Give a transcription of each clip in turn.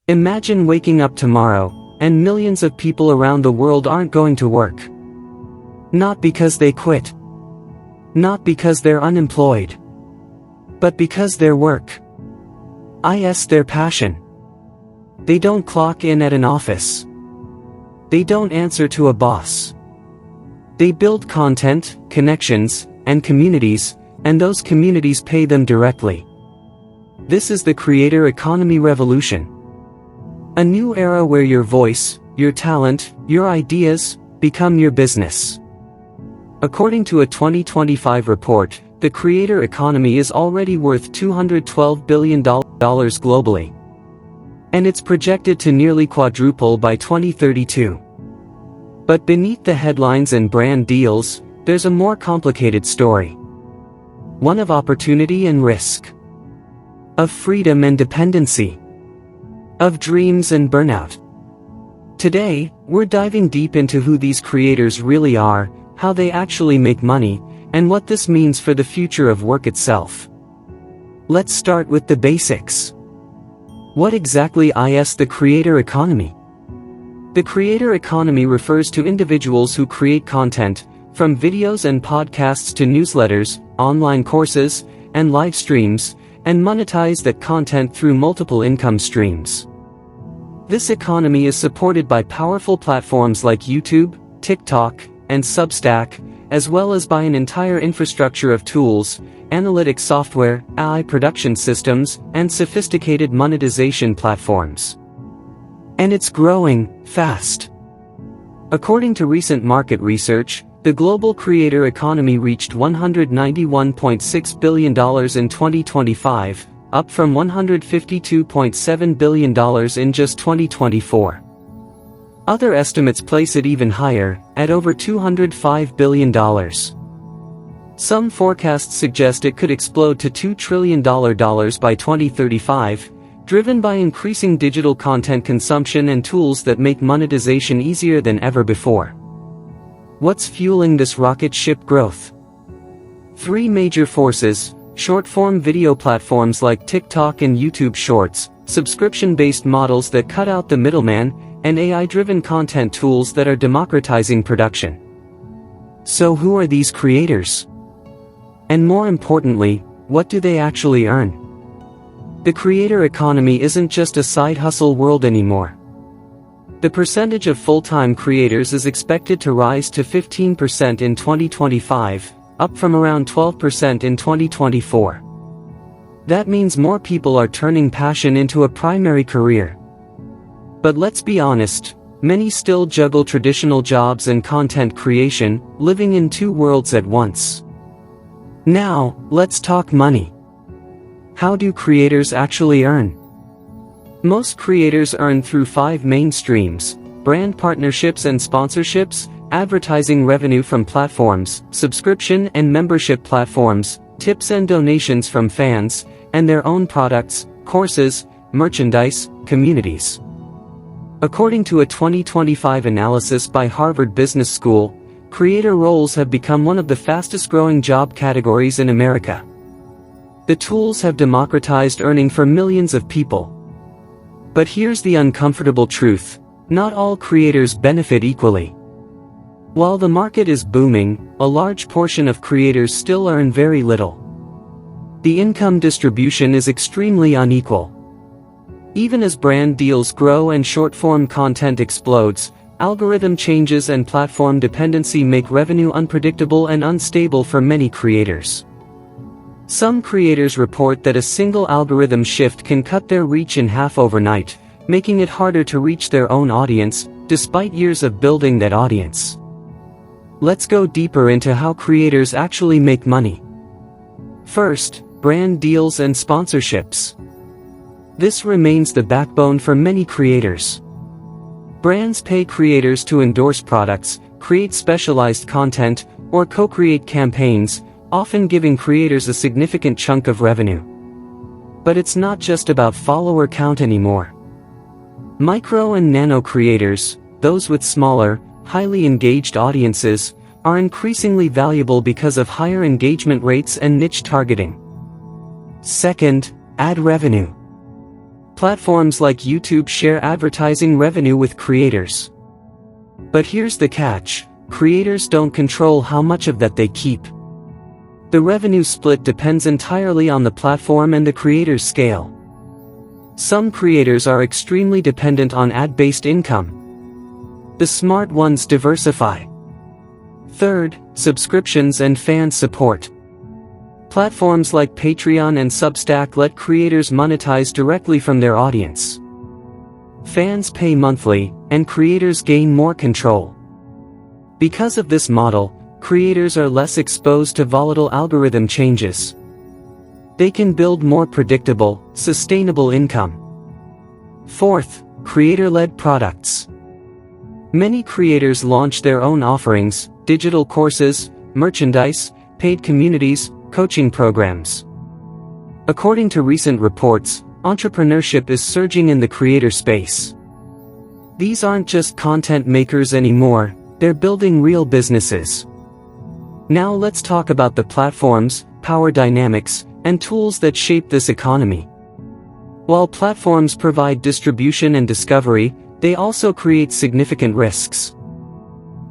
Imagine waking up tomorrow, and millions of people around the world aren't going to work. Not because they quit. Not because they're unemployed. But because their work is their passion. They don't clock in at an office. They don't answer to a boss. They build content, connections, and communities, and those communities pay them directly. This is the creator economy revolution. A new era where your voice, your talent, your ideas, become your business. According to a 2025 report, the creator economy is already worth $212 billion globally. And it's projected to nearly quadruple by 2032. But beneath the headlines and brand deals, there's a more complicated story. One of opportunity and risk. Of freedom and dependency. Of dreams and burnout. Today, we're diving deep into who these creators really are, how they actually make money, and what this means for the future of work itself. Let's start with the basics. What exactly is the creator economy? The creator economy refers to individuals who create content, from videos and podcasts to newsletters, online courses, and live streams, and monetize that content through multiple income streams. This economy is supported by powerful platforms like YouTube, TikTok, and Substack, as well as by an entire infrastructure of tools, analytics software, AI production systems, and sophisticated monetization platforms. And it's growing fast. According to recent market research, the global creator economy reached $191.6 billion in 2025, up from $152.7 billion in just 2024. Other estimates place it even higher, at over $205 billion. Some forecasts suggest it could explode to $2 trillion by 2035, driven by increasing digital content consumption and tools that make monetization easier than ever before. What's fueling this rocket ship growth? Three major forces: short-form video platforms like TikTok and YouTube Shorts, subscription-based models that cut out the middleman, and AI-driven content tools that are democratizing production. So who are these creators? And more importantly, what do they actually earn? The creator economy isn't just a side hustle world anymore. The percentage of full-time creators is expected to rise to 15% in 2025, up from around 12% in 2024. That means more people are turning passion into a primary career. But let's be honest, many still juggle traditional jobs and content creation, living in two worlds at once. Now, let's talk money. How do creators actually earn? Most creators earn through 5 main streams: brand partnerships and sponsorships, advertising revenue from platforms, subscription and membership platforms, tips and donations from fans, and their own products, courses, merchandise, communities. According to a 2025 analysis by Harvard Business School, creator roles have become one of the fastest-growing job categories in America. The tools have democratized earning for millions of people. But here's the uncomfortable truth: not all creators benefit equally. While the market is booming, a large portion of creators still earn very little. The income distribution is extremely unequal. Even as brand deals grow and short-form content explodes, algorithm changes and platform dependency make revenue unpredictable and unstable for many creators. Some creators report that a single algorithm shift can cut their reach in half overnight, making it harder to reach their own audience, despite years of building that audience. Let's go deeper into how creators actually make money. First, brand deals and sponsorships. This remains the backbone for many creators. Brands pay creators to endorse products, create specialized content, or co-create campaigns, often giving creators a significant chunk of revenue. But it's not just about follower count anymore. Micro and nano creators, those with smaller, highly engaged audiences, are increasingly valuable because of higher engagement rates and niche targeting. Second, ad revenue. Platforms like YouTube share advertising revenue with creators. But here's the catch: creators don't control how much of that they keep. The revenue split depends entirely on the platform and the creator's scale. Some creators are extremely dependent on ad-based income. The smart ones diversify. Third, subscriptions and fan support. Platforms like Patreon and Substack let creators monetize directly from their audience. Fans pay monthly, and creators gain more control. Because of this model, creators are less exposed to volatile algorithm changes. They can build more predictable, sustainable income. Fourth, creator-led products. Many creators launch their own offerings: digital courses, merchandise, paid communities, coaching programs. According to recent reports, entrepreneurship is surging in the creator space. These aren't just content makers anymore, they're building real businesses. Now let's talk about the platforms, power dynamics, and tools that shape this economy. While platforms provide distribution and discovery, they also create significant risks.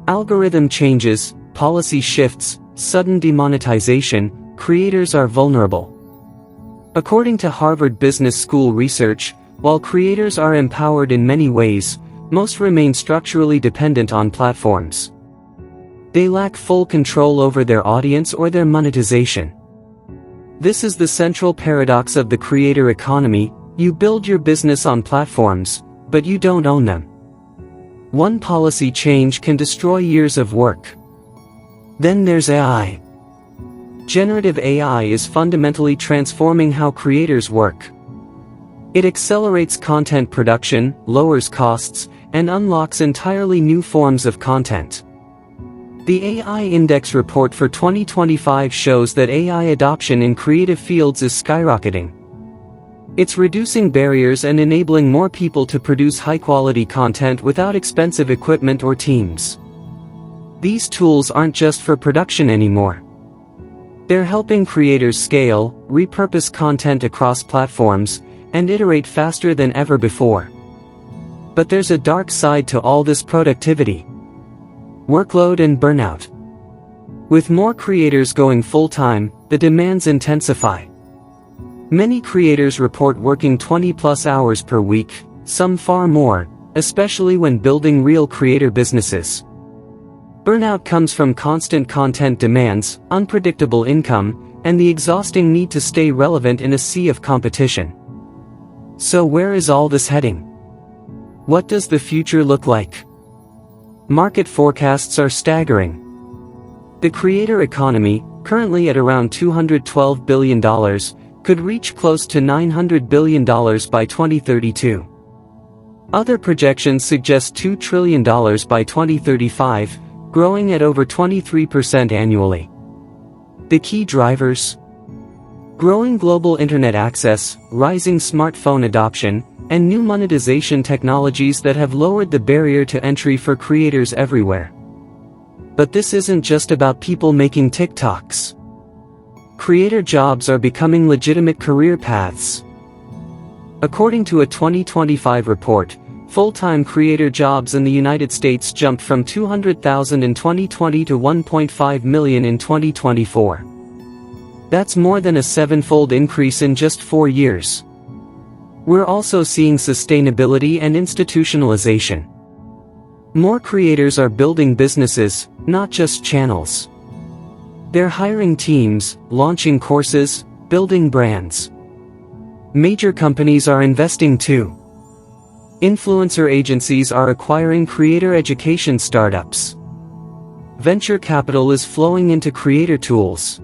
Algorithm changes, policy shifts, sudden demonetization, creators are vulnerable. According to Harvard Business School research, while creators are empowered in many ways, most remain structurally dependent on platforms. They lack full control over their audience or their monetization. This is the central paradox of the creator economy: you build your business on platforms, but you don't own them. One policy change can destroy years of work. Then there's AI. Generative AI is fundamentally transforming how creators work. It accelerates content production, lowers costs, and unlocks entirely new forms of content. The AI Index report for 2025 shows that AI adoption in creative fields is skyrocketing. It's reducing barriers and enabling more people to produce high-quality content without expensive equipment or teams. These tools aren't just for production anymore. They're helping creators scale, repurpose content across platforms, and iterate faster than ever before. But there's a dark side to all this productivity: workload and burnout. With more creators going full-time, the demands intensify. Many creators report working 20+ hours per week, some far more, especially when building real creator businesses. Burnout comes from constant content demands, unpredictable income, and the exhausting need to stay relevant in a sea of competition. So where is all this heading? What does the future look like? Market forecasts are staggering. The creator economy, currently at around $212 billion, could reach close to $900 billion by 2032. Other projections suggest $2 trillion by 2035, growing at over 23% annually. The key drivers: growing global internet access, rising smartphone adoption, and new monetization technologies that have lowered the barrier to entry for creators everywhere. But this isn't just about people making TikToks. Creator jobs are becoming legitimate career paths. According to a 2025 report, full-time creator jobs in the United States jumped from 200,000 in 2020 to 1.5 million in 2024. That's more than a 7-fold increase in just 4 years. We're also seeing sustainability and institutionalization. More creators are building businesses, not just channels. They're hiring teams, launching courses, building brands. Major companies are investing too. Influencer agencies are acquiring creator education startups. Venture capital is flowing into creator tools.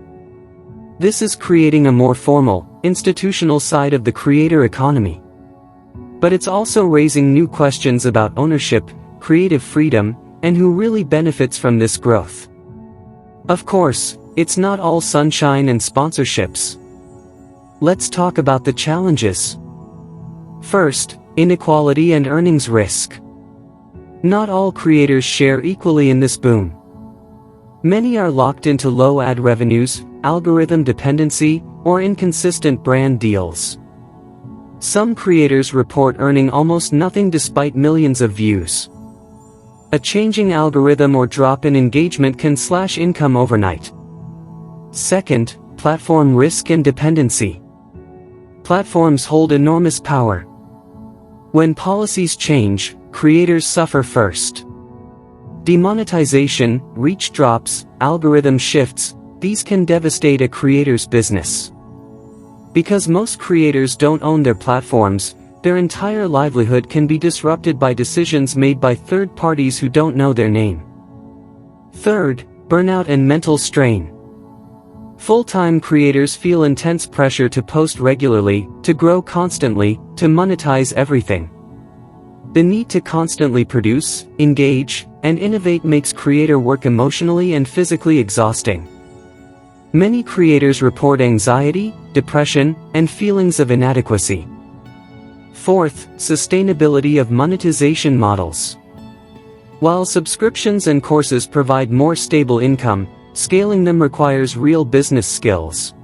This is creating a more formal, institutional side of the creator economy. But it's also raising new questions about ownership, creative freedom, and who really benefits from this growth. Of course, it's not all sunshine and sponsorships. Let's talk about the challenges. First, inequality and earnings risk. Not all creators share equally in this boom. Many are locked into low ad revenues, algorithm dependency, or inconsistent brand deals. Some creators report earning almost nothing despite millions of views. A changing algorithm or drop in engagement can slash income overnight. Second, platform risk and dependency. Platforms hold enormous power. When policies change, creators suffer first. Demonetization, reach drops, algorithm shifts, these can devastate a creator's business. Because most creators don't own their platforms, their entire livelihood can be disrupted by decisions made by third parties who don't know their name. Third, burnout and mental strain. Full-time creators feel intense pressure to post regularly, to grow constantly, to monetize everything. The need to constantly produce, engage, and innovate makes creator work emotionally and physically exhausting. Many creators report anxiety, depression, and feelings of inadequacy. Fourth, sustainability of monetization models. While subscriptions and courses provide more stable income, scaling them requires real business skills.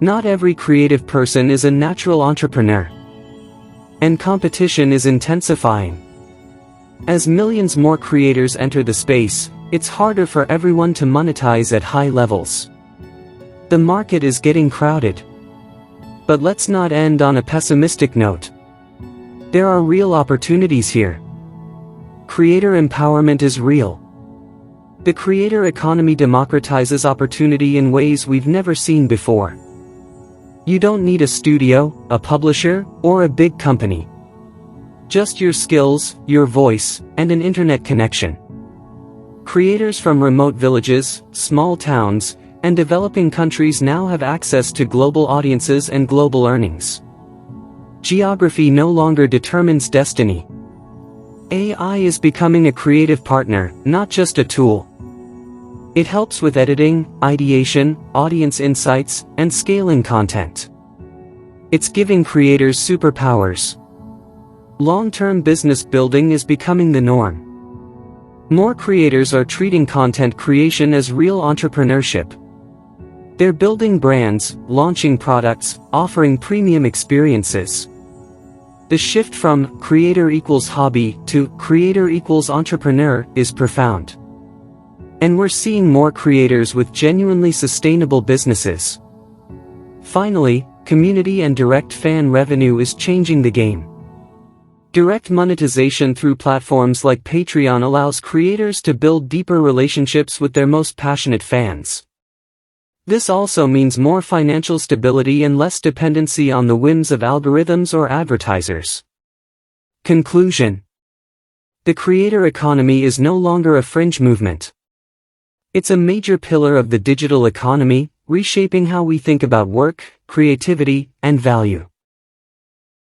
Not every creative person is a natural entrepreneur. And competition is intensifying. As millions more creators enter the space, it's harder for everyone to monetize at high levels. The market is getting crowded. But let's not end on a pessimistic note. There are real opportunities here. Creator empowerment is real. The creator economy democratizes opportunity in ways we've never seen before. You don't need a studio, a publisher, or a big company. Just your skills, your voice, and an internet connection. Creators from remote villages, small towns, and developing countries now have access to global audiences and global earnings. Geography no longer determines destiny. AI is becoming a creative partner, not just a tool. It helps with editing, ideation, audience insights, and scaling content. It's giving creators superpowers. Long-term business building is becoming the norm. More creators are treating content creation as real entrepreneurship. They're building brands, launching products, offering premium experiences. The shift from creator equals hobby to creator equals entrepreneur is profound. And we're seeing more creators with genuinely sustainable businesses. Finally, community and direct fan revenue is changing the game. Direct monetization through platforms like Patreon allows creators to build deeper relationships with their most passionate fans. This also means more financial stability and less dependency on the whims of algorithms or advertisers. Conclusion. The creator economy is no longer a fringe movement. It's a major pillar of the digital economy, reshaping how we think about work, creativity, and value.